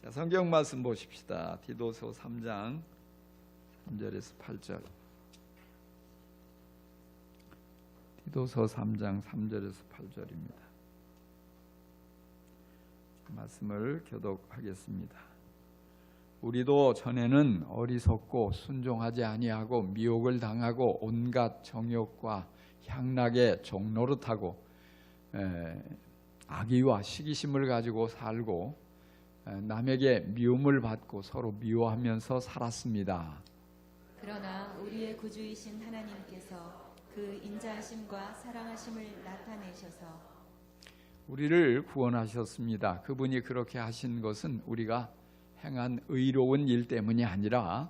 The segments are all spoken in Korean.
자, 성경 말씀 보십시다. 디도서 3장 3절에서 8절. 디도서 3장 3절에서 8절입니다. 말씀을 교독하겠습니다. 우리도 전에는 어리석고 순종하지 아니하고 미혹을 당하고 온갖 정욕과 향락에 종노릇하고 악의와 시기심을 가지고 살고 남에게 미움을 받고 서로 미워하면서 살았습니다. 그러나 우리의 구주이신 하나님께서 그 인자하심과 사랑하심을 나타내셔서 우리를 구원하셨습니다. 그분이 그렇게 하신 것은 우리가 행한 의로운 일 때문이 아니라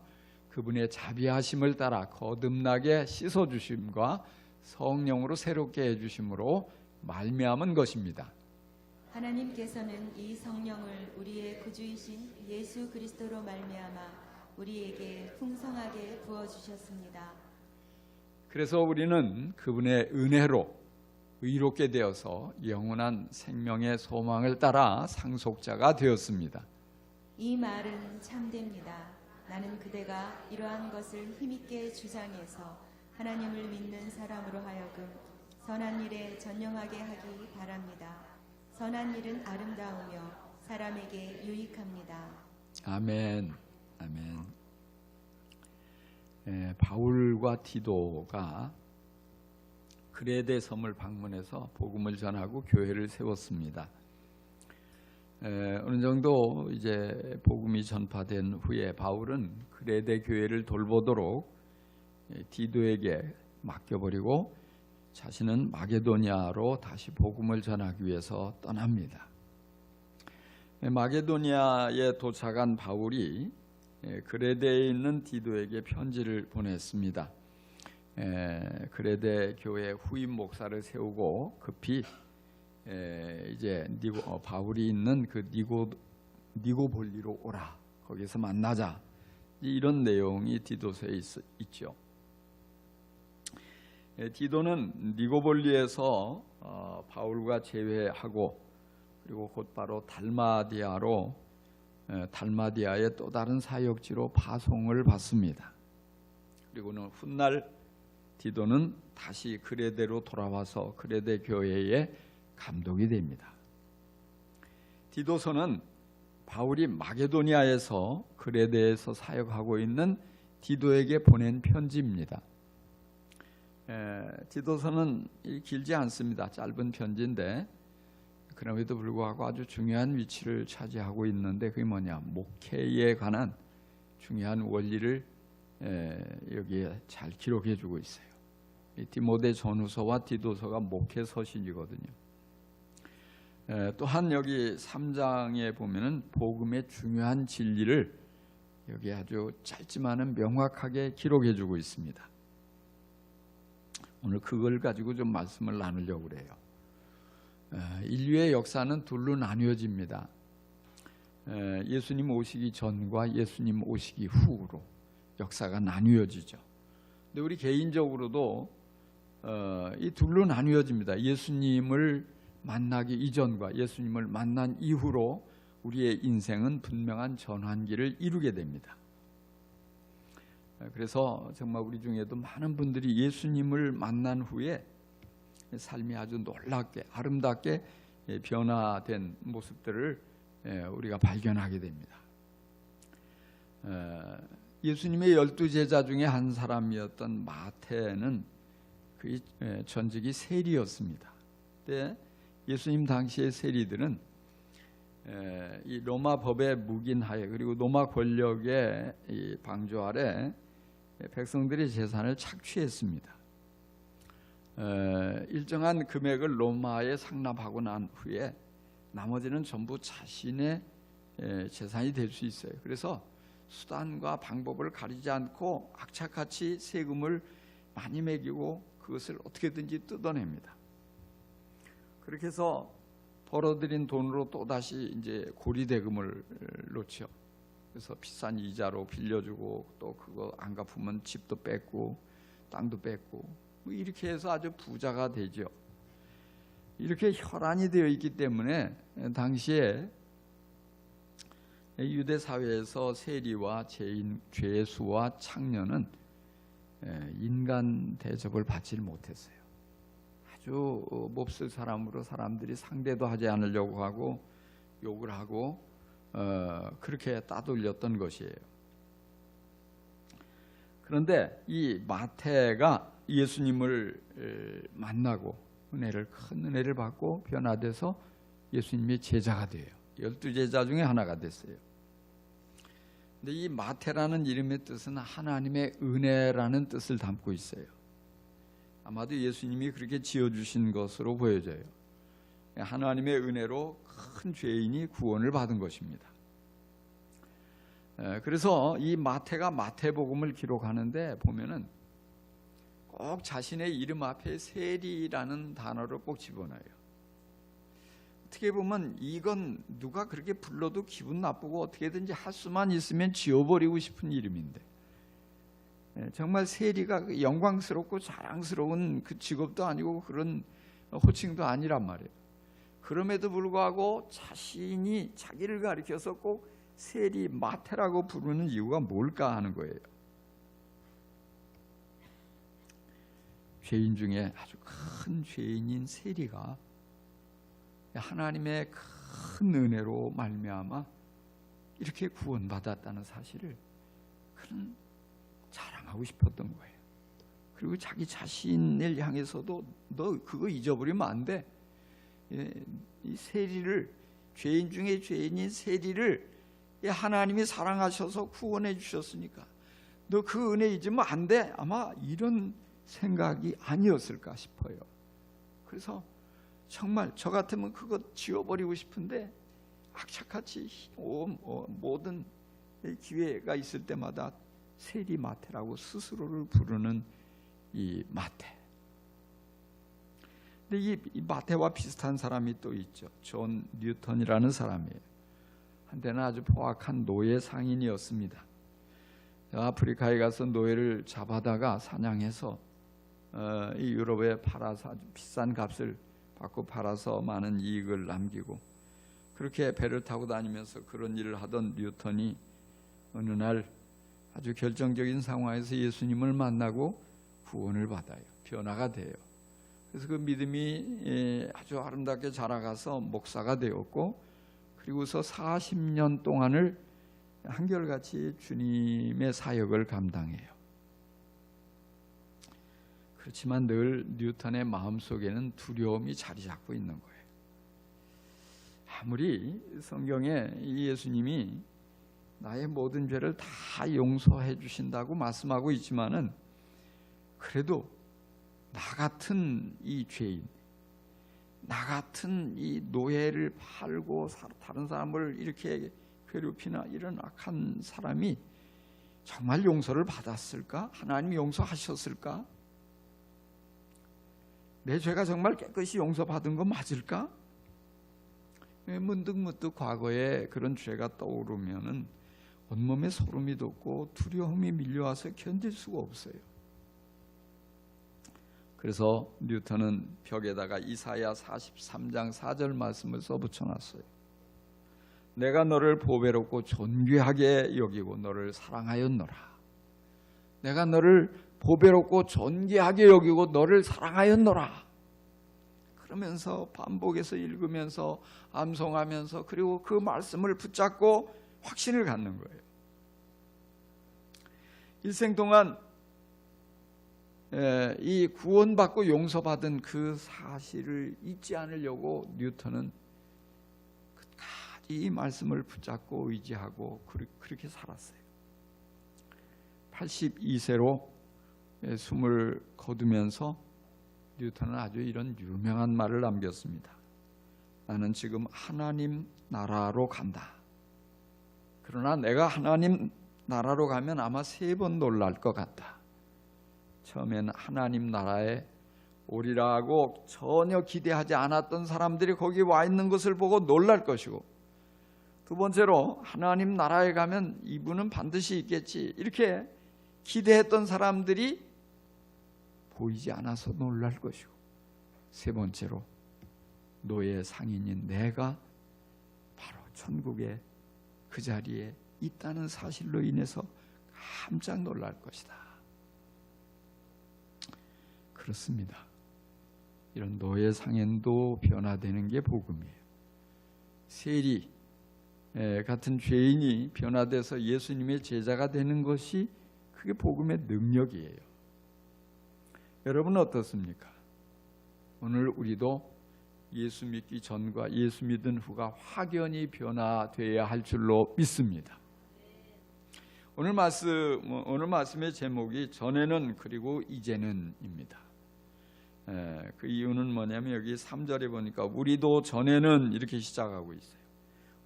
그분의 자비하심을 따라 거듭나게 씻어주심과 성령으로 새롭게 해주심으로 말미암은 것입니다. 하나님께서는 이 성령을 우리의 구주이신 예수 그리스도로 말미암아 우리에게 풍성하게 부어주셨습니다. 그래서 우리는 그분의 은혜로 의롭게 되어서 영원한 생명의 소망을 따라 상속자가 되었습니다. 이 말은 참됩니다. 나는 그대가 이러한 것을 힘있게 주장해서 하나님을 믿는 사람으로 하여금 선한 일에 전념하게 하기 바랍니다. 선한 일은 아름다우며 사람에게 유익합니다. 아멘. 아멘. 바울과 디도가 그레데 섬을 방문해서 복음을 전하고 교회를 세웠습니다. 어느 정도 이제 복음이 전파된 후에 바울은 그레데 교회를 돌보도록 디도에게 맡겨버리고 자신은 마게도니아로 다시 복음을 전하기 위해서 떠납니다. 마게도니아에 도착한 바울이 그레데에 있는 디도에게 편지를 보냈습니다. 그레데 교회 후임 목사를 세우고 급히 이제 바울이 있는 그 니고볼리로 오라, 거기서 만나자, 이런 내용이 디도서에 있죠. 디도는 니고볼리에서 바울과 재회하고 그리고 곧바로 달마디아의 또 다른 사역지로 파송을 받습니다. 그리고는 훗날 디도는 다시 그레데로 돌아와서 그레데 교회에 감독이 됩니다. 디도서는 바울이 마게도니아에서 그레데에서 사역하고 있는 디도에게 보낸 편지입니다. 디도서는 길지 않습니다. 짧은 편지인데 그럼에도 불구하고 아주 중요한 위치를 차지하고 있는데 그게 뭐냐, 목회에 관한 중요한 원리를 여기에 잘 기록해 주고 있어요. 디모데 전후서와 디도서가 목회 서신이거든요. 또한 여기 3장에 보면은 복음의 중요한 진리를 여기 아주 짧지만은 명확하게 기록해 주고 있습니다. 오늘 그걸 가지고 좀 말씀을 나누려고 그래요. 인류의 역사는 둘로 나뉘어집니다. 예수님 오시기 전과 예수님 오시기 후로 역사가 나뉘어지죠. 근데 우리 개인적으로도 이 둘로 나뉘어집니다. 예수님을 만나기 이전과 예수님을 만난 이후로 우리의 인생은 분명한 전환기를 이루게 됩니다. 그래서 정말 우리 중에도 많은 분들이 예수님을 만난 후에 삶이 아주 놀랍게 아름답게 변화된 모습들을 우리가 발견하게 됩니다. 예수님의 12제자 중에 한 사람이었던 마태는 그 전직이 세리였습니다. 그때 예수님 당시의 세리들은 이 로마 법의 묵인하에 그리고 로마 권력의 이 방조 아래 백성들의 재산을 착취했습니다. 일정한 금액을 로마에 상납하고 난 후에 나머지는 전부 자신의 재산이 될 수 있어요. 그래서 수단과 방법을 가리지 않고 악착같이 세금을 많이 매기고 그것을 어떻게든지 뜯어냅니다. 그렇게 해서 벌어들인 돈으로 또다시 이제 고리대금을 놓죠. 그래서 비싼 이자로 빌려주고 또 그거 안 갚으면 집도 뺏고 땅도 뺏고 이렇게 해서 아주 부자가 되죠. 이렇게 혈안이 되어 있기 때문에 당시에 유대 사회에서 세리와 죄수와 창녀는 인간 대접을 받지 못했어요. 아주 몹쓸 사람으로 사람들이 상대도 하지 않으려고 하고 욕을 하고 그렇게 따돌렸던 것이에요. 그런데 이 마태가 예수님을 만나고 큰 은혜를 받고 변화돼서 예수님의 제자가 돼요. 12제자 중에 하나가 됐어요. 근데 이 마태라는 이름의 뜻은 하나님의 은혜라는 뜻을 담고 있어요. 아마도 예수님이 그렇게 지어주신 것으로 보여져요. 하나님의 은혜로 큰 죄인이 구원을 받은 것입니다. 그래서 이 마태가 마태복음을 기록하는데 보면은 꼭 자신의 이름 앞에 세리라는 단어를 꼭 집어넣어요. 어떻게 보면 이건 누가 그렇게 불러도 기분 나쁘고 어떻게든지 할 수만 있으면 지워버리고 싶은 이름인데, 정말 세리가 영광스럽고 자랑스러운 그 직업도 아니고 그런 호칭도 아니란 말이에요. 그럼에도 불구하고 자신이 자기를 가리켜서 꼭 세리 마태라고 부르는 이유가 뭘까 하는 거예요. 죄인 중에 아주 큰 죄인인 세리가 하나님의 큰 은혜로 말미암아 이렇게 구원받았다는 사실을 그는 자랑하고 싶었던 거예요. 그리고 자기 자신을 향해서도 너 그거 잊어버리면 안 돼. 이 세리를, 죄인 중에 죄인인 세리를 하나님이 사랑하셔서 구원해 주셨으니까 너 그 은혜 잊으면 안 돼. 아마 이런 생각이 아니었을까 싶어요. 그래서 정말 저 같으면 그거 지워버리고 싶은데 악착같이 모든 기회가 있을 때마다 세리 마태라고 스스로를 부르는 이 마태. 근데 이 마태와 비슷한 사람이 또 있죠. 존 뉴턴이라는 사람이에요. 한때는 아주 포악한 노예 상인이었습니다. 아프리카에 가서 노예를 잡아다가 사냥해서 이 유럽에 팔아서 아주 비싼 값을 받고 팔아서 많은 이익을 남기고 그렇게 배를 타고 다니면서 그런 일을 하던 뉴턴이 어느 날 아주 결정적인 상황에서 예수님을 만나고 구원을 받아요. 변화가 돼요. 그래서 그 믿음이 아주 아름답게 자라가서 목사가 되었고, 그리고서 40년 동안을 한결같이 주님의 사역을 감당해요. 그렇지만 늘 뉴턴의 마음속에는 두려움이 자리 잡고 있는 거예요. 아무리 성경에 예수님이 나의 모든 죄를 다 용서해 주신다고 말씀하고 있지만은 그래도 나 같은 이 죄인, 나 같은 이 노예를 팔고 다른 사람을 이렇게 괴롭히나 이런 악한 사람이 정말 용서를 받았을까? 하나님이 용서하셨을까? 내 죄가 정말 깨끗이 용서받은 거 맞을까? 문득 과거에 그런 죄가 떠오르면은 온몸에 소름이 돋고 두려움이 밀려와서 견딜 수가 없어요. 그래서 뉴턴은 벽에다가 이사야 43장 4절 말씀을 써붙여놨어요. 내가 너를 보배롭고 존귀하게 여기고 너를 사랑하였노라. 내가 너를 보배롭고 존귀하게 여기고 너를 사랑하였노라. 그러면서 반복해서 읽으면서 암송하면서 그리고 그 말씀을 붙잡고 확신을 갖는 거예요. 일생 동안 이 구원받고 용서받은 그 사실을 잊지 않으려고 뉴턴은 끝까지 이 말씀을 붙잡고 의지하고 그렇게 살았어요. 82세로 숨을 거두면서 뉴턴은 아주 이런 유명한 말을 남겼습니다. 나는 지금 하나님 나라로 간다. 그러나 내가 하나님 나라로 가면 아마 3번 놀랄 것 같다. 처음엔 하나님 나라에 오리라 하고 전혀 기대하지 않았던 사람들이 거기 와 있는 것을 보고 놀랄 것이고, 두 번째로 하나님 나라에 가면 이분은 반드시 있겠지 이렇게 기대했던 사람들이 보이지 않아서 놀랄 것이고, 세 번째로 노예 상인인 내가 바로 천국에 그 자리에 있다는 사실로 인해서 깜짝 놀랄 것이다. 그렇습니다. 이런 노예 상현도 변화되는 게 복음이에요. 세리 같은 죄인이 변화돼서 예수님의 제자가 되는 것이 그게 복음의 능력이에요. 여러분은 어떻습니까? 오늘 우리도 예수 믿기 전과 예수 믿은 후가 확연히 변화되어야 할 줄로 믿습니다. 오늘 말씀의 제목이 전에는 그리고 이제는입니다. 그 이유는 뭐냐면 여기 3절에 보니까 우리도 전에는 이렇게 시작하고 있어요.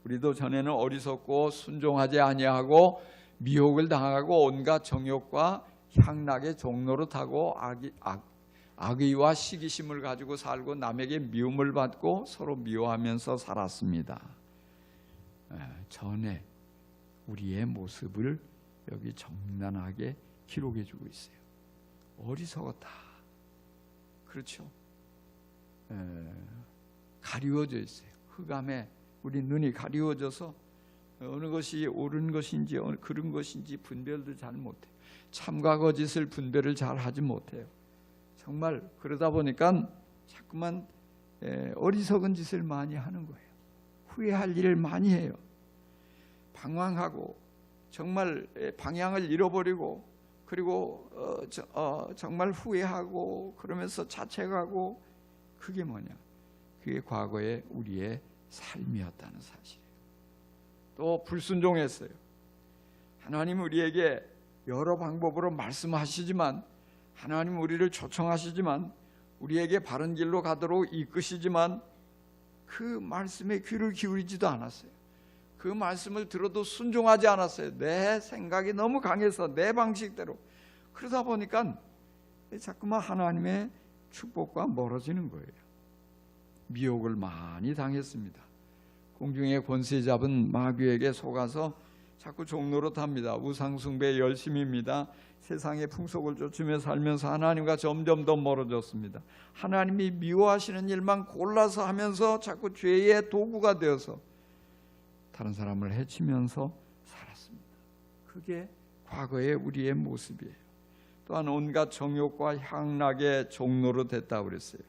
우리도 전에는 어리석고 순종하지 아니하고 미혹을 당하고 온갖 정욕과 향락의 종로로 타고 악의와 시기심을 가지고 살고 남에게 미움을 받고 서로 미워하면서 살았습니다. 전에 우리의 모습을 여기 정난하게 기록해 주고 있어요. 어리석었다. 그렇죠? 가리워져 있어요. 흑암에 우리 눈이 가리워져서 어느 것이 옳은 것인지 그른 것인지 분별도 잘 못해요. 참과 거짓을 분별을 잘 하지 못해요. 정말 그러다 보니까 자꾸만 어리석은 짓을 많이 하는 거예요. 후회할 일을 많이 해요. 방황하고 정말 방향을 잃어버리고 그리고 정말 후회하고 그러면서 자책하고 그게 뭐냐? 그게 과거의 우리의 삶이었다는 사실이에요. 또 불순종했어요. 하나님 우리에게 여러 방법으로 말씀하시지만 하나님 우리를 초청하시지만 우리에게 바른 길로 가도록 이끄시지만 그 말씀에 귀를 기울이지도 않았어요. 그 말씀을 들어도 순종하지 않았어요. 내 생각이 너무 강해서 내 방식대로. 그러다 보니까 자꾸만 하나님의 축복과 멀어지는 거예요. 미혹을 많이 당했습니다. 공중의 권세 잡은 마귀에게 속아서 자꾸 종노릇합니다. 우상숭배 열심입니다. 세상의 풍속을 쫓으며 살면서 하나님과 점점 더 멀어졌습니다. 하나님이 미워하시는 일만 골라서 하면서 자꾸 죄의 도구가 되어서 다른 사람을 해치면서 살았습니다. 그게 과거의 우리의 모습이에요. 또한 온갖 정욕과 향락의 종로로 됐다고 그랬어요.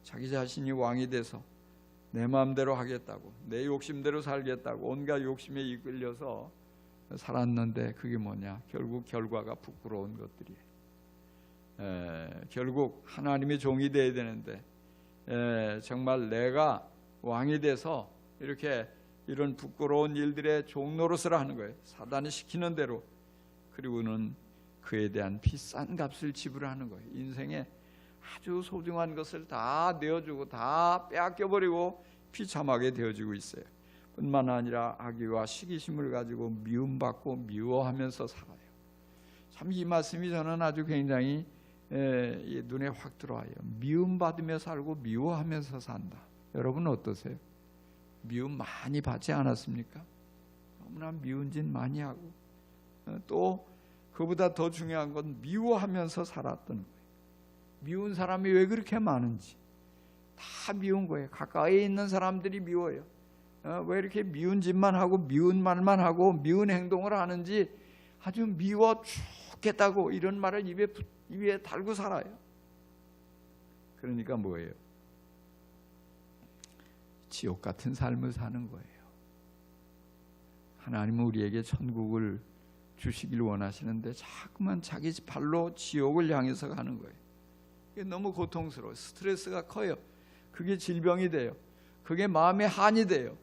자기 자신이 왕이 돼서 내 마음대로 하겠다고 내 욕심대로 살겠다고 온갖 욕심에 이끌려서 살았는데 그게 뭐냐? 결국 결과가 부끄러운 것들이에요. 결국 하나님의 종이 되어야 되는데 정말 내가 왕이 돼서 이렇게 이런 부끄러운 일들의 종노릇을 하는 거예요. 사단이 시키는 대로. 그리고는 그에 대한 비싼 값을 지불하는 거예요. 인생에 아주 소중한 것을 다 내어주고 다 빼앗겨버리고 비참하게 되어지고 있어요. 뿐만 아니라 악의와 시기심을 가지고 미움받고 미워하면서 살아요. 참 이 말씀이 저는 아주 굉장히 눈에 확 들어와요. 미움받으며 살고 미워하면서 산다. 여러분 어떠세요? 미움 많이 받지 않았습니까? 너무나 미운 짓 많이 하고 또 그보다 더 중요한 건 미워하면서 살았던 거예요. 미운 사람이 왜 그렇게 많은지 다 미운 거예요. 가까이 있는 사람들이 미워요. 왜 이렇게 미운 짓만 하고 미운 말만 하고 미운 행동을 하는지 아주 미워 죽겠다고 이런 말을 입에 달고 살아요. 그러니까 뭐예요? 지옥 같은 삶을 사는 거예요. 하나님은 우리에게 천국을 주시길 원하시는데 자꾸만 자기 발로 지옥을 향해서 가는 거예요. 이게 너무 고통스러워요. 스트레스가 커요. 그게 질병이 돼요. 그게 마음의 한이 돼요.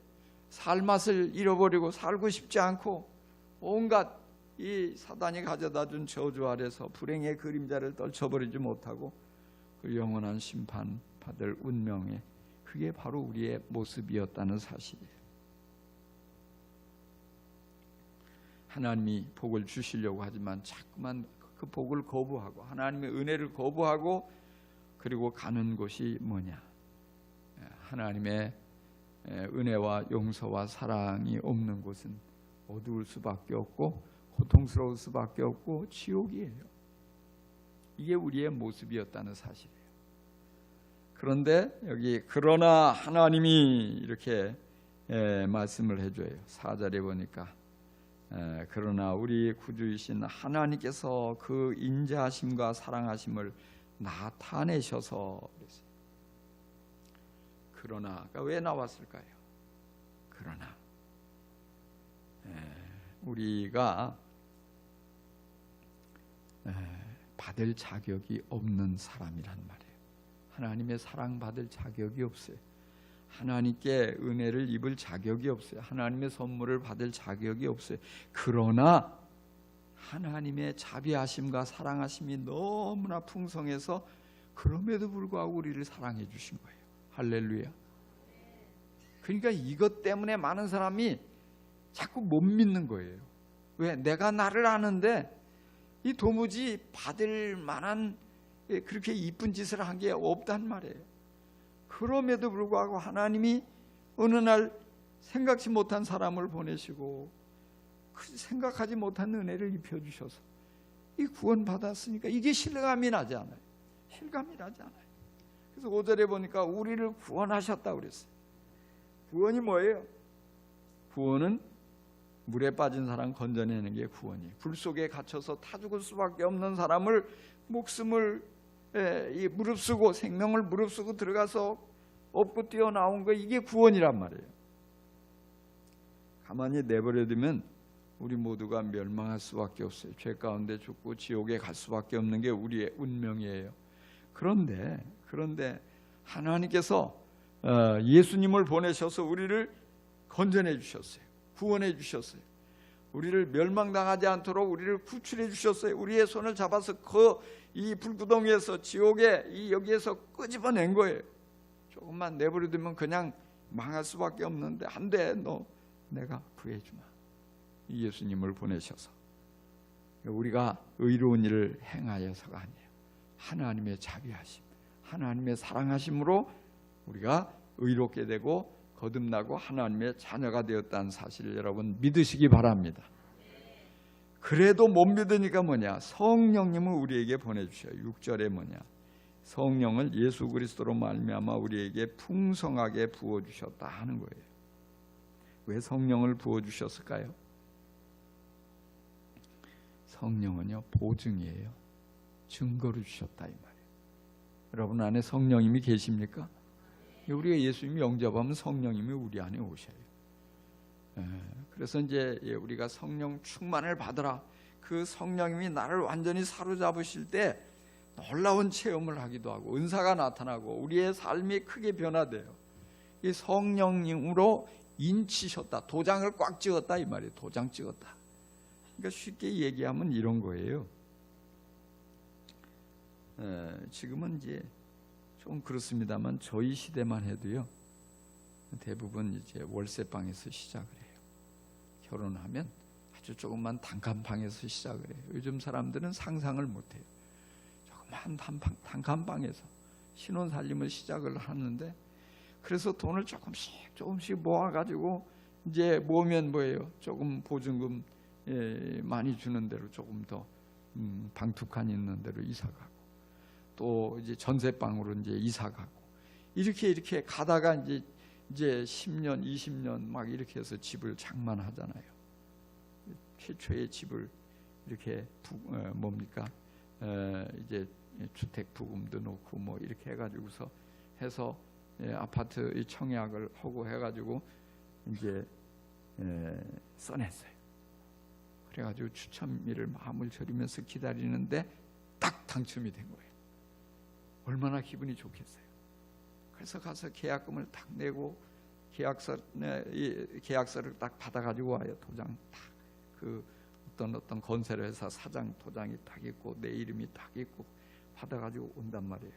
살맛을 잃어버리고 살고 싶지 않고 온갖 이 사단이 가져다 준 저주 아래서 불행의 그림자를 떨쳐버리지 못하고 그 영원한 심판 받을 운명에 그게 바로 우리의 모습이었다는 사실이에요. 하나님이 복을 주시려고 하지만 자꾸만 그 복을 거부하고 하나님의 은혜를 거부하고 그리고 가는 곳이 뭐냐? 하나님의 은혜와 용서와 사랑이 없는 곳은 어두울 수밖에 없고 고통스러울 수밖에 없고 지옥이에요. 이게 우리의 모습이었다는 사실이에요. 그런데 여기 그러나 하나님이 이렇게 말씀을 해줘요. 4절에 보니까 그러나 우리 구주이신 하나님께서 그 인자하심과 사랑하심을 나타내셔서 그랬어요. 그러나가 왜 나왔을까요? 그러나 우리가 받을 자격이 없는 사람이란 말이에요. 하나님의 사랑받을 자격이 없어요. 하나님께 은혜를 입을 자격이 없어요. 하나님의 선물을 받을 자격이 없어요. 그러나 하나님의 자비하심과 사랑하심이 너무나 풍성해서 그럼에도 불구하고 우리를 사랑해 주신 거예요. 할렐루야. 그러니까 이것 때문에 많은 사람이 자꾸 못 믿는 거예요. 왜? 내가 나를 아는데 이 도무지 받을 만한 그렇게 이쁜 짓을 한 게 없단 말이에요. 그럼에도 불구하고 하나님이 어느 날 생각지 못한 사람을 보내시고 생각하지 못한 은혜를 입혀주셔서 이 구원받았으니까 이게 실감이 나지 않아요. 실감이 나지 않아요. 그래서 5절에 보니까 우리를 구원하셨다고 그랬어요. 구원이 뭐예요? 구원은 물에 빠진 사람 건져내는 게 구원이에요. 불 속에 갇혀서 타 죽을 수밖에 없는 사람을 목숨을 무릅쓰고 생명을 무릅쓰고 들어가서 업고 뛰어나온 거, 이게 구원이란 말이에요. 가만히 내버려두면 우리 모두가 멸망할 수밖에 없어요. 죄 가운데 죽고 지옥에 갈 수밖에 없는 게 우리의 운명이에요. 그런데 하나님께서 예수님을 보내셔서 우리를 건져내 주셨어요. 구원해 주셨어요. 우리를 멸망당하지 않도록 우리를 구출해 주셨어요. 우리의 손을 잡아서 이 불구덩이에서 지옥에 여기에서 끄집어낸 거예요. 조금만 내버려두면 그냥 망할 수밖에 없는데 안 돼. 너 내가 구해주마. 예수님을 보내셔서 우리가 의로운 일을 행하여서가 아니에요. 하나님의 자비하심, 하나님의 사랑하심으로 우리가 의롭게 되고 거듭나고 하나님의 자녀가 되었다는 사실을 여러분 믿으시기 바랍니다. 그래도 못 믿으니까 뭐냐? 성령님을 우리에게 보내주셔요. 6절에 뭐냐? 성령을 예수 그리스도로 말미암아 우리에게 풍성하게 부어주셨다 하는 거예요. 왜 성령을 부어주셨을까요? 성령은요 보증이에요. 증거를 주셨다 이 말이에요. 여러분 안에 성령님이 계십니까? 우리가 예수님이 영접하면 성령님이 우리 안에 오셔요. 그래서 이제 우리가 성령 충만을 받으라. 그 성령님이 나를 완전히 사로잡으실 때 놀라운 체험을 하기도 하고 은사가 나타나고 우리의 삶이 크게 변화돼요. 이 성령님으로 인치셨다. 도장을 꽉 찍었다 이 말이에요. 도장 찍었다. 그러니까 쉽게 얘기하면 이런 거예요. 지금은 이제 좀 그렇습니다만 저희 시대만 해도요 대부분 이제 월세방에서 시작을 해요. 결혼하면 아주 조그만 단칸방에서 시작을 해요. 요즘 사람들은 상상을 못해요. 조그만 단칸방에서 신혼살림을 시작을 하는데, 그래서 돈을 조금씩 모아가지고 이제 모으면 뭐예요? 조금 보증금 많이 주는 대로 조금 더 방 2칸 있는 대로 이사가고, 또 이제 전세방으로 이제 이사가고, 이렇게 가다가 이제 10년, 20년 막 이렇게 해서 집을 장만하잖아요. 최초의 집을 이렇게 이제 주택 부금도 놓고 뭐 이렇게 해가지고서 해서 아파트 청약을 하고 해가지고 이제 써냈어요. 그래가지고 추첨일을 마음을 졸이면서 기다리는데 딱 당첨이 된 거예요. 얼마나 기분이 좋겠어요. 그래서 가서 계약금을 딱 내고 계약서를 딱 받아가지고 와요. 도장 딱 그 어떤 건설회사 사장 도장이 딱 있고 내 이름이 딱 있고 받아가지고 온단 말이에요.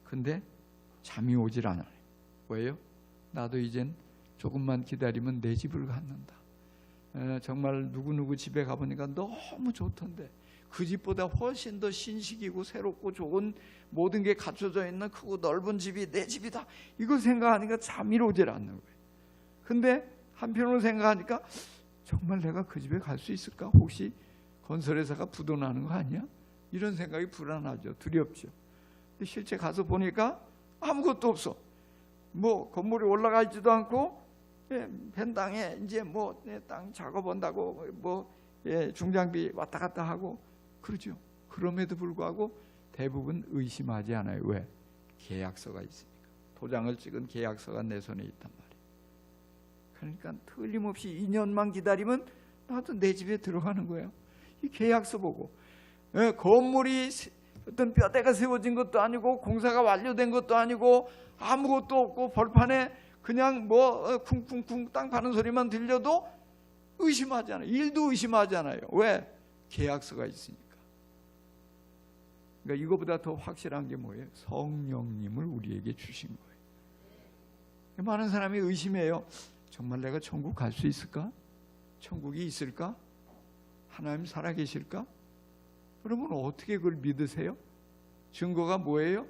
근데 잠이 오질 않아요. 왜요? 나도 이젠 조금만 기다리면 내 집을 갖는다. 정말 누구누구 집에 가보니까 너무 좋던데 그 집보다 훨씬 더 신식이고 새롭고 좋은 모든 게 갖춰져 있는 크고 넓은 집이 내 집이다. 이거 생각하니까 잠이 오질 않는 거예요. 근데 한편으로 생각하니까 정말 내가 그 집에 갈 수 있을까? 혹시 건설회사가 부도나는 거 아니야? 이런 생각이 불안하죠. 두렵죠. 근데 실제 가서 보니까 아무것도 없어. 뭐 건물이 올라가 있지도 않고 벤당에 이제 뭐 땅 작업한다고 뭐 중장비 왔다 갔다 하고 그러죠. 그럼에도 불구하고 대부분 의심하지 않아요. 왜? 계약서가 있으니까. 도장을 찍은 계약서가 내 손에 있단 말이에요. 그러니까 틀림없이 2년만 기다리면 나도 내 집에 들어가는 거예요. 이 계약서 보고. 건물이 어떤 뼈대가 세워진 것도 아니고 공사가 완료된 것도 아니고 아무것도 없고 벌판에 그냥 뭐 쿵쿵쿵 땅 파는 소리만 들려도 의심하지 않아요. 일도 의심하지 않아요. 왜? 계약서가 있으니까. 그러니까 이거보다 더 확실한 게 뭐예요? 성령님을 우리에게 주신 거예요. 많은 사람이 의심해요. 정말 내가 천국 갈 수 있을까? 천국이 있을까? 하나님 살아계실까? 여러분 어떻게 그걸 믿으세요? 증거가 뭐예요?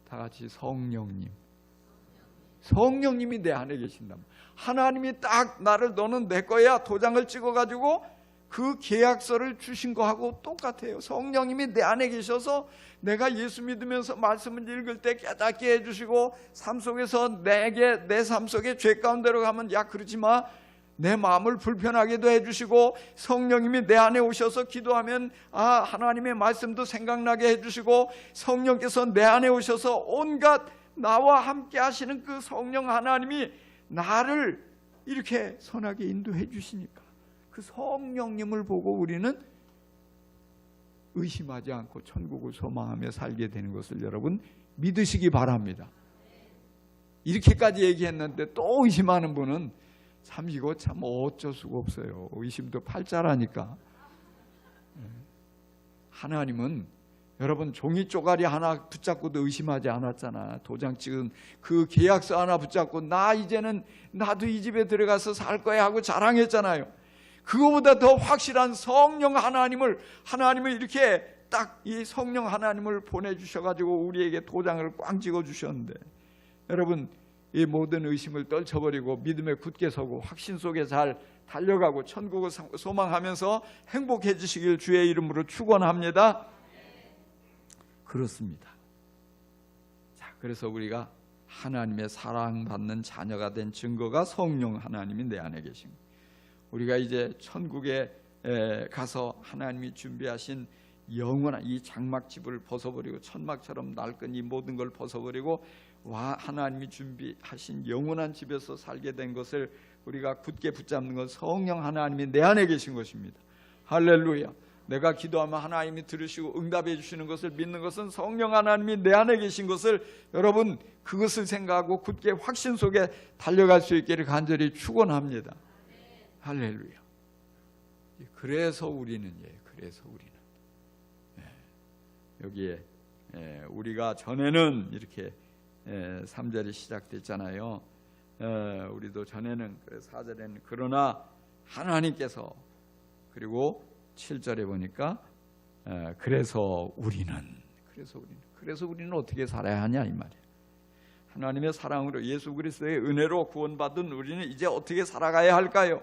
다 같이 성령님. 성령님이 내 안에 계신다. 하나님이 딱 나를 너는 내 거야 도장을 찍어가지고 그 계약서를 주신 거하고 똑같아요. 성령님이 내 안에 계셔서 내가 예수 믿으면서 말씀을 읽을 때 깨닫게 해주시고 삶 속에서 내 삶 속에 죄 가운데로 가면 야 그러지 마. 내 마음을 불편하게도 해주시고 성령님이 내 안에 오셔서 기도하면 하나님의 말씀도 생각나게 해주시고 성령께서 내 안에 오셔서 온갖 나와 함께 하시는 그 성령 하나님이 나를 이렇게 선하게 인도해 주시니까 그 성령님을 보고 우리는 의심하지 않고 천국을 소망하며 살게 되는 것을 여러분 믿으시기 바랍니다. 이렇게까지 얘기했는데 또 의심하는 분은 참 이거 참 어쩔 수가 없어요. 의심도 팔자라니까. 하나님은 여러분 종이 쪼가리 하나 붙잡고도 의심하지 않았잖아. 도장 찍은 그 계약서 하나 붙잡고 나 이제는 나도 이 집에 들어가서 살 거야 하고 자랑했잖아요. 그거보다 더 확실한 성령 하나님을 이렇게 딱 이 성령 하나님을 보내주셔가지고 우리에게 도장을 꽝 찍어주셨는데 여러분 이 모든 의심을 떨쳐버리고 믿음에 굳게 서고 확신 속에 잘 달려가고 천국을 소망하면서 행복해지시길 주의 이름으로 축원합니다. 그렇습니다. 자, 그래서 우리가 하나님의 사랑받는 자녀가 된 증거가 성령 하나님이 내 안에 계신 거예요. 우리가 이제 천국에 가서 하나님이 준비하신 영원한 이 장막집을 벗어버리고 천막처럼 낡은 이 모든 걸 벗어버리고 하나님이 준비하신 영원한 집에서 살게 된 것을 우리가 굳게 붙잡는 건 성령 하나님이 내 안에 계신 것입니다. 할렐루야. 내가 기도하면 하나님이 들으시고 응답해 주시는 것을 믿는 것은 성령 하나님이 내 안에 계신 것을 여러분 그것을 생각하고 굳게 확신 속에 달려갈 수 있기를 간절히 축원합니다. 할렐루야. 그래서 우리는 여기에 우리가 전에는 이렇게 3절이 시작됐잖아요. 우리도 전에는 4절에는 그러나 하나님께서 그리고 7절에 보니까 그래서 우리는 어떻게 살아야 하냐 이 말이에요. 하나님의 사랑으로 예수 그리스도의 은혜로 구원받은 우리는 이제 어떻게 살아가야 할까요?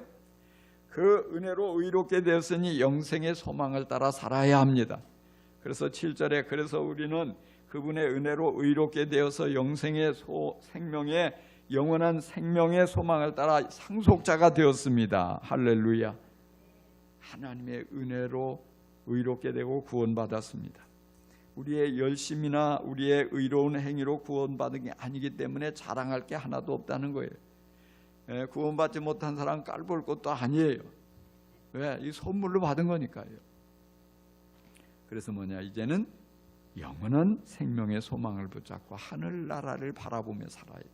그 은혜로 의롭게 되었으니 영생의 소망을 따라 살아야 합니다. 그래서 7절에 그래서 우리는 그분의 은혜로 의롭게 되어서 영생의 생명의 영원한 생명의 소망을 따라 상속자가 되었습니다. 할렐루야. 하나님의 은혜로 의롭게 되고 구원받았습니다. 우리의 열심이나 우리의 의로운 행위로 구원받은 게 아니기 때문에 자랑할 게 하나도 없다는 거예요. 구원받지 못한 사람 깔볼 것도 아니에요. 왜? 이 선물로 받은 거니까요. 그래서 이제는 영원한 생명의 소망을 붙잡고 하늘나라를 바라보며 살아야 돼.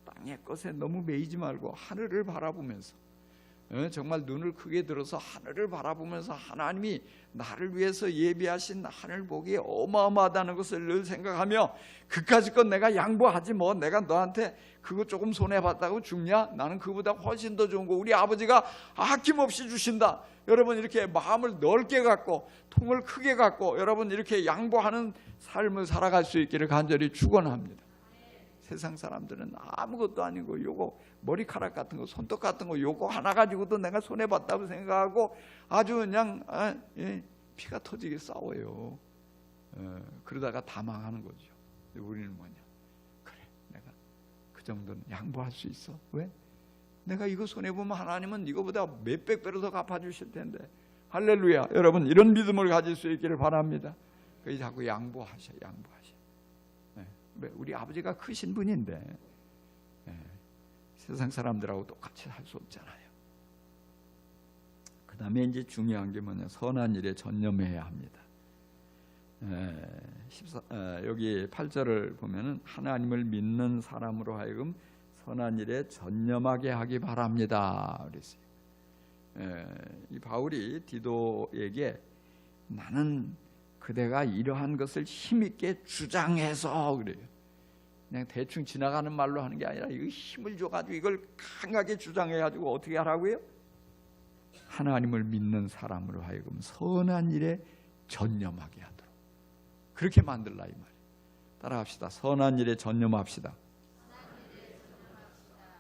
땅의 것에 너무 매이지 말고 하늘을 바라보면서 정말 눈을 크게 들어서 하늘을 바라보면서 하나님이 나를 위해서 예비하신 하늘복이 어마어마하다는 것을 늘 생각하며 그까짓 건 내가 양보하지 뭐 내가 너한테 그거 조금 손해봤다고 죽냐? 나는 그보다 훨씬 더 좋은 거 우리 아버지가 아낌없이 주신다. 여러분 이렇게 마음을 넓게 갖고 통을 크게 갖고 여러분 이렇게 양보하는 삶을 살아갈 수 있기를 간절히 축원합니다. 세상 사람들은 아무것도 아니고 요거 머리카락 같은 거 손톱 같은 거 요거 하나 가지고도 내가 손해봤다고 생각하고 아주 그냥 피가 터지게 싸워요. 그러다가 다 망하는 거죠. 우리는 그래 내가 그 정도는 양보할 수 있어. 왜? 내가 이거 손해보면 하나님은 이거보다 몇백 배로 더 갚아주실 텐데. 할렐루야. 여러분 이런 믿음을 가질 수 있기를 바랍니다. 그래서 자꾸 양보하셔. 우리 아버지가 크신 분인데 세상 사람들하고 똑같이 할 수 없잖아요. 그 다음에 이제 중요한 게 뭐냐, 선한 일에 전념해야 합니다. 여기 8절을 보면은 하나님을 믿는 사람으로 하여금 선한 일에 전념하게 하기 바랍니다 그랬어요. 이 바울이 디도에게 나는 그대가 이러한 것을 힘있게 주장해서 그래요. 그냥 대충 지나가는 말로 하는 게 아니라 이거 힘을 줘가지고 이걸 강하게 주장해가지고 어떻게 하라고요? 하나님을 믿는 사람으로 하여금 선한 일에 전념하게 하도록 그렇게 만들라 이 말이에요. 따라합시다. 선한 일에 전념합시다.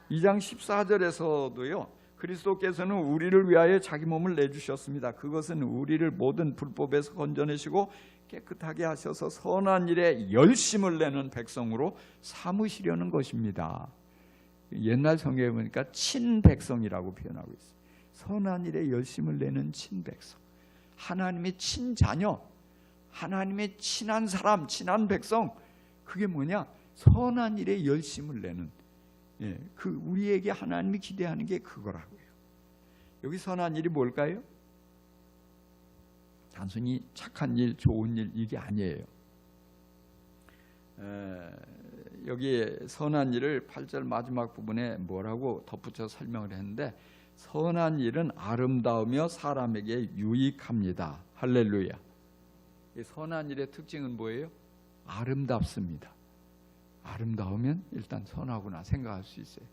2장 14절에서도요 그리스도께서는 우리를 위하여 자기 몸을 내주셨습니다. 그것은 우리를 모든 불법에서 건져내시고 깨끗하게 하셔서 선한 일에 열심을 내는 백성으로 삼으시려는 것입니다. 옛날 성경에 보니까 친백성이라고 표현하고 있어요. 선한 일에 열심을 내는 친백성, 하나님의 친자녀, 하나님의 친한 사람, 친한 백성. 그게 뭐냐? 선한 일에 열심을 내는, 그 우리에게 하나님이 기대하는 게 그거라고요. 여기 선한 일이 뭘까요? 단순히 착한 일, 좋은 일 이게 아니에요. 여기 선한 일을 8절 마지막 부분에 뭐라고 덧붙여 설명을 했는데, 선한 일은 아름다우며 사람에게 유익합니다. 할렐루야. 이 선한 일의 특징은 뭐예요? 아름답습니다. 아름다우면 일단 선하구나 생각할 수 있어요.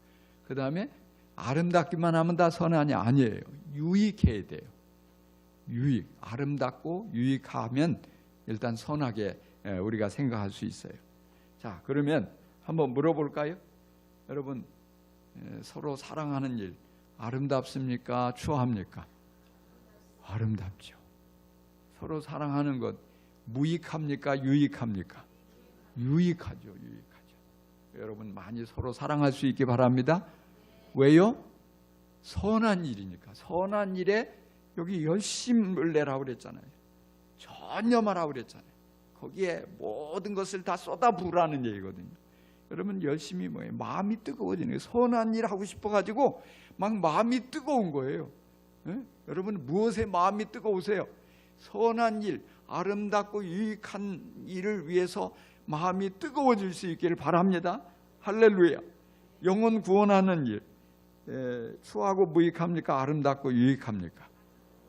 그 다음에 아름답기만 하면 다 선한이 아니에요. 유익해야 돼요. 유익, 아름답고 유익하면 일단 선하게 우리가 생각할 수 있어요. 자, 그러면 한번 물어볼까요? 여러분, 서로 사랑하는 일 아름답습니까? 추합니까? 아름답죠. 서로 사랑하는 것 무익합니까? 유익합니까? 유익하죠. 유익하죠. 여러분 많이 서로 사랑할 수 있기 바랍니다. 왜요? 선한 일이니까. 선한 일에 여기 열심을 내라고 그랬잖아요. 전념하라고 그랬잖아요. 거기에 모든 것을 다 쏟아부으라는 얘기거든요. 여러분 열심히 뭐예요? 마음이 뜨거워지는 거예요. 선한 일 하고 싶어가지고 막 마음이 뜨거운 거예요. 여러분 무엇에 마음이 뜨거우세요? 선한 일, 아름답고 유익한 일을 위해서 마음이 뜨거워질 수 있기를 바랍니다. 할렐루야. 영혼 구원하는 일, 추하고 무익합니까? 아름답고 유익합니까?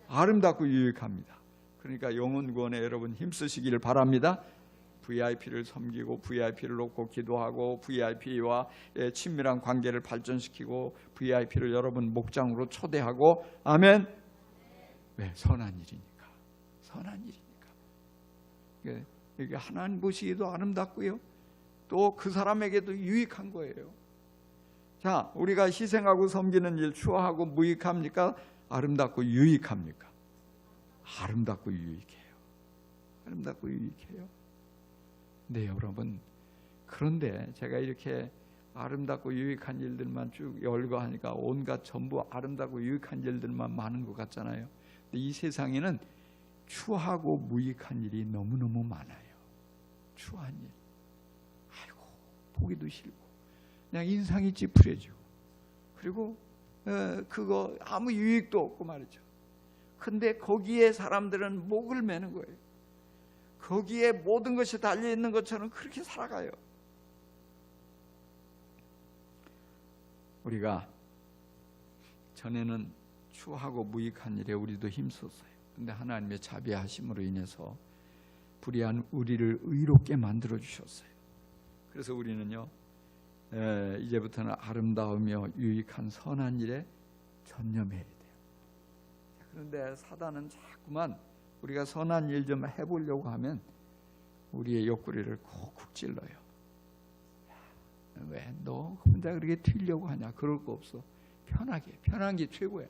아름답고 유익합니다. 그러니까 영혼 구원에 여러분 힘쓰시기를 바랍니다. VIP를 섬기고 VIP를 놓고 기도하고 VIP와 친밀한 관계를 발전시키고 VIP를 여러분 목장으로 초대하고, 아멘. 왜? 선한 일이니까. 선한 일이니까. 이게 하나님 보시기도 아름답고요, 또 그 사람에게도 유익한 거예요. 자, 우리가 희생하고 섬기는 일 추하고 무익합니까? 아름답고 유익합니까? 아름답고 유익해요. 아름답고 유익해요. 네, 여러분. 그런데 제가 이렇게 아름답고 유익한 일들만 쭉 열거하니까 온갖 전부 아름답고 유익한 일들만 많은 것 같잖아요. 근데 이 세상에는 추하고 무익한 일이 너무너무 많아요. 추한 일. 아이고, 보기도 싫고 그냥 인상이 찌푸려지고, 그리고 그거 아무 유익도 없고 말이죠. 근데 거기에 사람들은 목을 매는 거예요. 거기에 모든 것이 달려있는 것처럼 그렇게 살아가요. 우리가 전에는 추하고 무익한 일에 우리도 힘썼어요. 근데 하나님의 자비하심으로 인해서 불의한 우리를 의롭게 만들어 주셨어요. 그래서 우리는요, 이제부터는 아름다우며 유익한 선한 일에 전념해야 돼요. 그런데 사단은 자꾸만 우리가 선한 일 좀 해보려고 하면 우리의 옆구리를 콕콕 찔러요. 왜 너 혼자 그렇게 튀려고 하냐? 그럴 거 없어. 편한 게 최고야.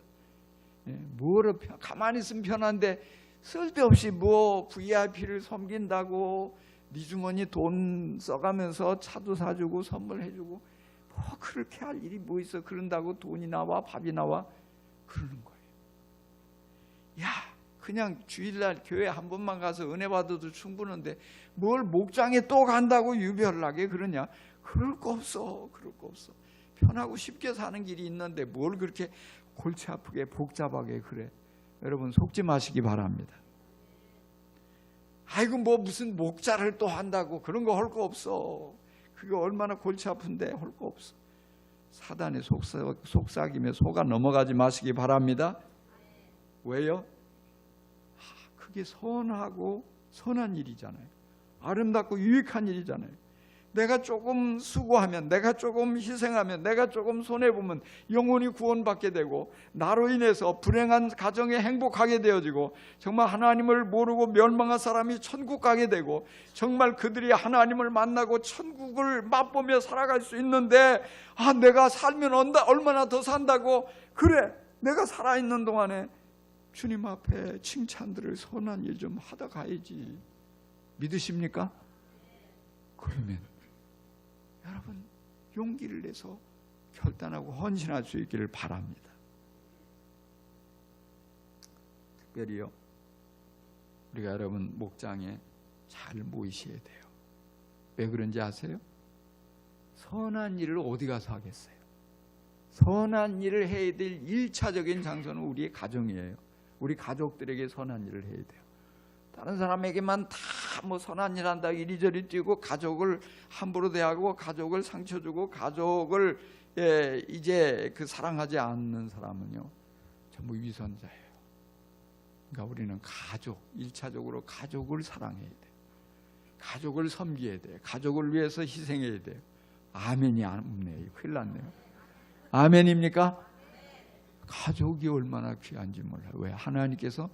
뭐로 가만히 있으면 편한데 쓸데없이 뭐 VIP를 섬긴다고 네 주머니 돈 써가면서 차도 사주고 선물해주고 뭐 그렇게 할 일이 뭐 있어? 그런다고 돈이 나와 밥이 나와? 그러는 거예요. 야, 그냥 주일날 교회 한 번만 가서 은혜 받아도 충분한데 뭘 목장에 또 간다고 유별나게 그러냐? 그럴 거 없어. 그럴 거 없어. 편하고 쉽게 사는 길이 있는데 뭘 그렇게 골치 아프게 복잡하게 그래? 여러분 속지 마시기 바랍니다. 아이고 뭐 무슨 목자를 또 한다고 그런 거 할 거 없어. 그게 얼마나 골치 아픈데 할 거 없어. 사단의 속삭임에 속아 넘어가지 마시기 바랍니다. 왜요? 그게 선하고 선한 일이잖아요. 아름답고 유익한 일이잖아요. 내가 조금 수고하면, 내가 조금 희생하면, 내가 조금 손해보면 영혼이 구원받게 되고 나로 인해서 불행한 가정에 행복하게 되어지고 정말 하나님을 모르고 멸망한 사람이 천국 가게 되고 정말 그들이 하나님을 만나고 천국을 맛보며 살아갈 수 있는데 내가 살면 얼마나 더 산다고 그래 내가 살아있는 동안에 주님 앞에 칭찬들을 선한 일 좀 하다 가야지. 믿으십니까? 그러면 여러분 용기를 내서 결단하고 헌신할 수 있기를 바랍니다. 특별히요 우리가 여러분 목장에 잘 모이셔야 돼요. 왜 그런지 아세요? 선한 일을 어디 가서 하겠어요? 선한 일을 해야 될 1차적인 장소는 우리의 가정이에요. 우리 가족들에게 선한 일을 해야 돼요. 다른 사람에게만 다 뭐 선한 일 한다 이리저리 뛰고 가족을 함부로 대하고 가족을 상처 주고 가족을 이제 사랑하지 않는 사람은요 전부 위선자예요. 그러니까 우리는 가족 1차적으로 가족을 사랑해야 돼요. 가족을 섬겨야 돼요. 가족을 위해서 희생해야 돼요. 아멘이 없네요. 큰일 났네요. 아멘입니까? 가족이 얼마나 귀한지 몰라요. 왜? 하나님께서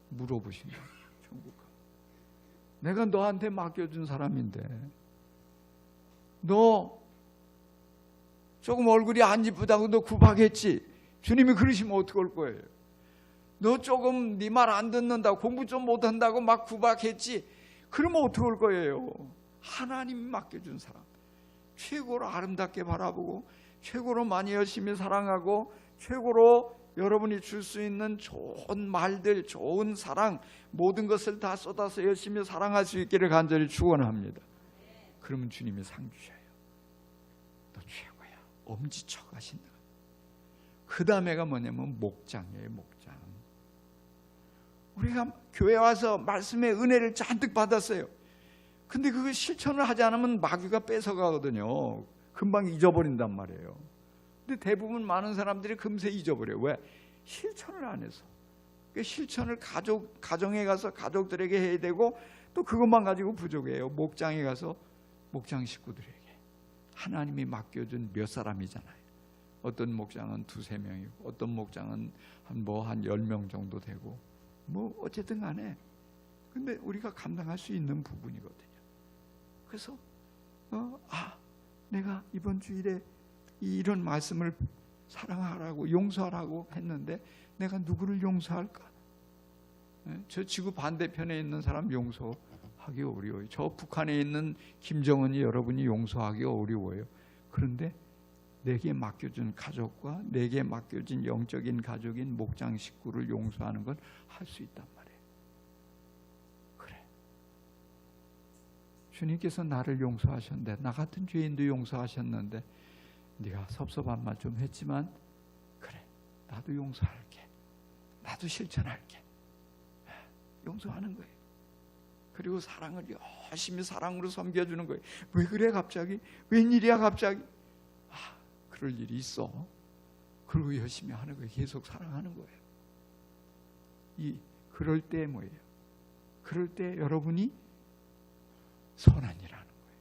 물어보신다. 천국 가. 내가 너한테 맡겨준 사람인데 너 조금 얼굴이 안 이쁘다고 너 구박했지? 주님이 그러시면 어떡할 거예요? 너 조금 네 말 안 듣는다고 공부 좀 못한다고 막 구박했지? 그러면 어떡할 거예요? 하나님이 맡겨준 사람 최고로 아름답게 바라보고 최고로 많이 열심히 사랑하고 최고로 여러분이 줄 수 있는 좋은 말들, 좋은 사랑 모든 것을 다 쏟아서 열심히 사랑할 수 있기를 간절히 축원합니다. 그러면 주님이 상 주셔요. 너 최고야. 엄지척 하신다. 그 다음에가 뭐냐면 목장이에요. 목장. 우리가 교회 와서 말씀의 은혜를 잔뜩 받았어요. 근데 그거 실천을 하지 않으면 마귀가 뺏어가거든요. 금방 잊어버린단 말이에요. 근데 대부분 많은 사람들이 금세 잊어버려요. 왜? 실천을 안 해서. 그 실천을 가정에 가서 가족들에게 해야 되고 또 그것만 가지고 부족해요. 목장에 가서 목장 식구들에게 하나님이 맡겨준 몇 사람이잖아요. 어떤 목장은 2-3명이고 어떤 목장은 한 10명 정도 되고 뭐 어쨌든 간에 근데 우리가 감당할 수 있는 부분이거든요. 그래서 내가 이번 주일에 이런 말씀을 사랑하라고 용서하라고 했는데 내가 누구를 용서할까? 저 지구 반대편에 있는 사람 용서하기 어려워요. 저 북한에 있는 김정은이 여러분이 용서하기 어려워요. 그런데 내게 맡겨준 가족과 내게 맡겨진 영적인 가족인 목장 식구를 용서하는 건 할 수 있단 말이에요. 그래. 주님께서 나를 용서하셨는데 나 같은 죄인도 용서하셨는데 네가 섭섭한 말 좀 했지만 그래 나도 용서할게. 나도 실천할게. 용서하는 거예요. 그리고 사랑을 열심히 사랑으로 섬겨주는 거예요. 왜 그래 갑자기? 웬일이야 갑자기? 그럴 일이 있어. 그리고 열심히 하는 거예요. 계속 사랑하는 거예요. 그럴 때 뭐예요? 그럴 때 여러분이 선한 일 하는 거예요.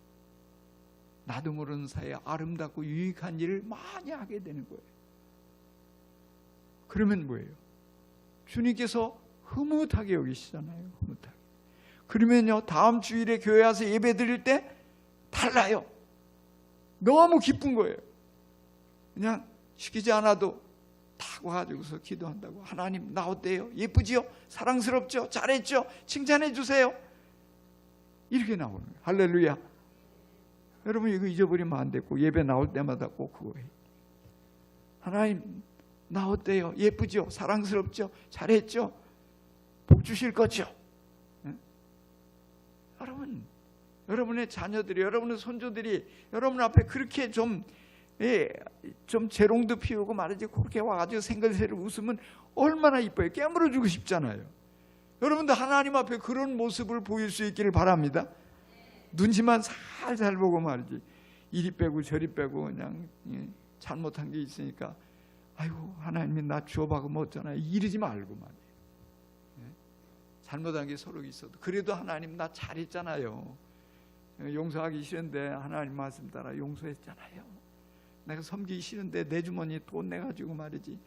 나도 모르는 사이에 아름답고 유익한 일을 많이 하게 되는 거예요. 그러면 뭐예요? 주님께서 흐뭇하게 여기시잖아요. 흐뭇하게. 그러면요 다음 주일에 교회 와서 예배 드릴 때 달라요. 너무 기쁜 거예요. 그냥 시키지 않아도 딱 와가지고서 기도한다고. 하나님 나 어때요? 예쁘지요? 사랑스럽죠? 잘했죠? 칭찬해 주세요. 이렇게 나오는 거예요. 할렐루야. 여러분 이거 잊어버리면 안 되고 예배 나올 때마다 꼭 그거 해요. 하나님 나 어때요? 예쁘죠? 사랑스럽죠? 잘했죠? 복 주실 거죠? 네? 여러분, 여러분의 자녀들이, 여러분의 손주들이 여러분 앞에 그렇게 좀 재롱도 피우고 말이지 그렇게 와가지고 생글새를 웃으면 얼마나 이뻐요. 깨물어주고 싶잖아요. 여러분도 하나님 앞에 그런 모습을 보일 수 있기를 바랍니다. 눈치만 살살 보고 말이지 이리 빼고 저리 빼고 그냥 잘못한 게 있으니까 아이고 하나님이 나 주워박으면 어쩌나 이러지 말고 말이에요. 잘못한 게 서로 있어도 그래도 하나님 나 잘했잖아요. 용서하기 싫은데 하나님 말씀 따라 용서했잖아요. 내가 섬기기 싫은데 내 주머니에 돈 내가지고 말이지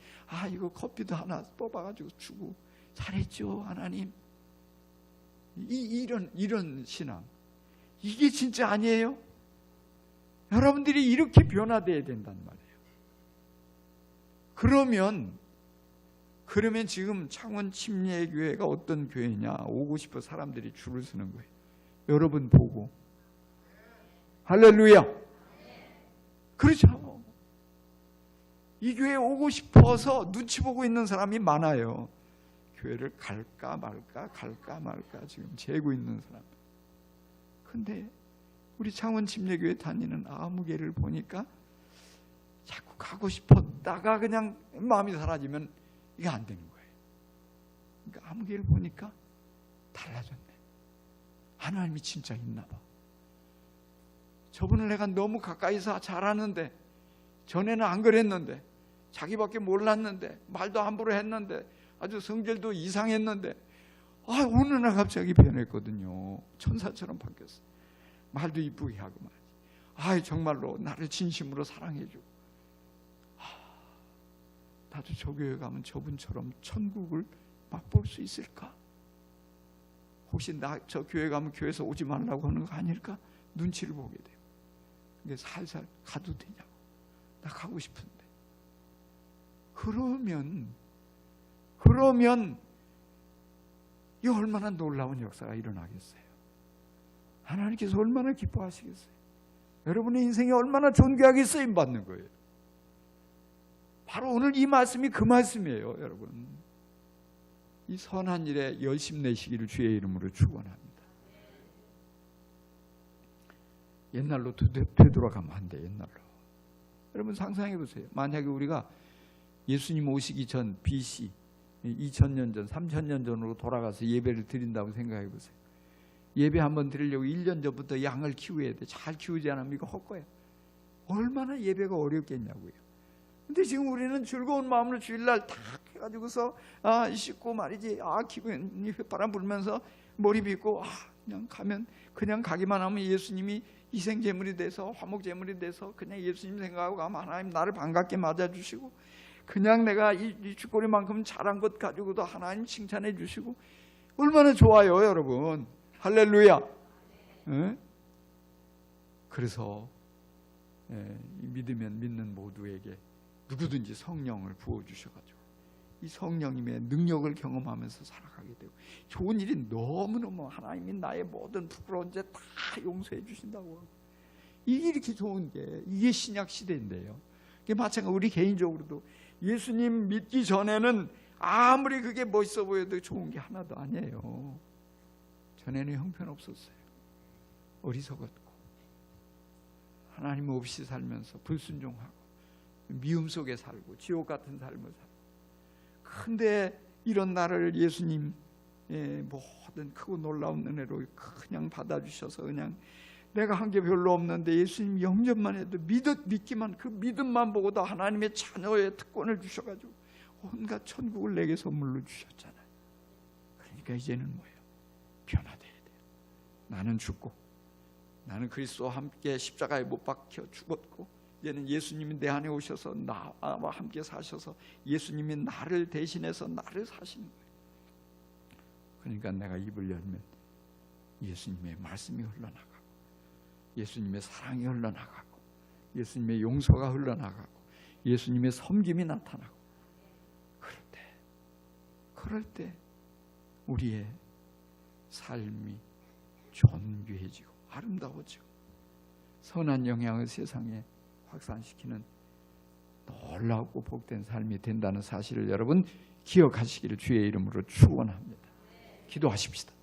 이거 커피도 하나 뽑아가지고 주고 잘했죠 하나님. 이런 신앙 이게 진짜 아니에요? 여러분들이 이렇게 변화돼야 된단 말이에요. 그러면 지금 창원 침례교회가 어떤 교회냐 오고 싶어 사람들이 줄을 서는 거예요. 여러분 보고 할렐루야. 그렇죠. 이 교회에 오고 싶어서 눈치 보고 있는 사람이 많아요. 교회를 갈까 말까 지금 재고 있는 사람. 근데 우리 창원 침례교회 다니는 아무개를 보니까 자꾸 가고 싶었다가 그냥 마음이 사라지면 이게 안 되는 거예요. 그러니까 아무개를 보니까 달라졌네. 하나님이 진짜 있나 봐. 저분을 내가 너무 가까이서 잘하는데 전에는 안 그랬는데 자기밖에 몰랐는데 말도 함부로 했는데 아주 성질도 이상했는데 어느 날 갑자기 변했거든요. 천사처럼 바뀌었어요. 말도 이쁘게 하고 말이지. 정말로 나를 진심으로 사랑해주고 나도 저 교회 가면 저분처럼 천국을 맛볼 수 있을까? 혹시 나 저 교회 가면 교회에서 오지 말라고 하는 거 아닐까? 눈치를 보게 돼요. 근데 살살 가도 되냐고. 나 가고 싶은데. 그러면 이 얼마나 놀라운 역사가 일어나겠어요. 하나님께서 얼마나 기뻐하시겠어요. 여러분의 인생이 얼마나 존귀하게 쓰임받는 거예요. 바로 오늘 이 말씀이 그 말씀이에요. 여러분 이 선한 일에 열심 내시기를 주의 이름으로 축원합니다. 옛날로 되돌아가면 안 돼. 옛날로 여러분 상상해 보세요. 만약에 우리가 예수님 오시기 전 BC 2000년 전 3000년 전으로 돌아가서 예배를 드린다고 생각해 보세요. 예배 한번 드리려고 1년 전부터 양을 키워야 돼. 잘 키우지 않으면 이거 헛거야. 얼마나 예배가 어렵겠냐고요. 근데 지금 우리는 즐거운 마음으로 주일날 다 해가지고서 씻고 말이지 기분이 휘바람 불면서 머리 빗고 그냥 가면 그냥 가기만 하면 예수님이 희생제물이 돼서 화목제물이 돼서 그냥 예수님 생각하고 가면 하나님 나를 반갑게 맞아주시고 그냥 내가 이 쥐꼬리만큼 잘한 것 가지고도 하나님 칭찬해 주시고 얼마나 좋아요 여러분. 할렐루야. 그래서 믿으면 믿는 모두에게 누구든지 성령을 부어주셔가지고 이 성령님의 능력을 경험하면서 살아가게 되고 좋은 일이 너무너무 하나님이 나의 모든 부끄러운 죄 다 용서해 주신다고 하고 이게 이렇게 좋은 게 이게 신약 시대인데요. 이게 마찬가지로 우리 개인적으로도 예수님 믿기 전에는 아무리 그게 멋있어 보여도 좋은 게 하나도 아니에요. 전에는 형편없었어요. 어리석었고 하나님 없이 살면서 불순종하고 미움 속에 살고 지옥 같은 삶을 살고 근데 이런 나를 예수님 모든 크고 놀라운 은혜로 그냥 받아주셔서 그냥 내가 한 게 별로 없는데 예수님 영접만 해도 믿기만 그 믿음만 보고도 하나님의 자녀의 특권을 주셔가지고 온갖 천국을 내게 선물로 주셨잖아요. 그러니까 이제는 뭐예요? 변화돼야 돼요. 나는 죽고 나는 그리스도와 함께 십자가에 못 박혀 죽었고 이제는 예수님이 내 안에 오셔서 나와 함께 사셔서 예수님이 나를 대신해서 나를 사시는 거예요. 그러니까 내가 입을 열면 예수님의 말씀이 흘러나가고 예수님의 사랑이 흘러나가고 예수님의 용서가 흘러나가고 예수님의 섬김이 나타나고 그럴 때 우리의 삶이 존귀해지고 아름다워지고 선한 영향을 세상에 확산시키는 놀랍고 복된 삶이 된다는 사실을 여러분 기억하시기를 주의 이름으로 축원합니다. 기도하십시다.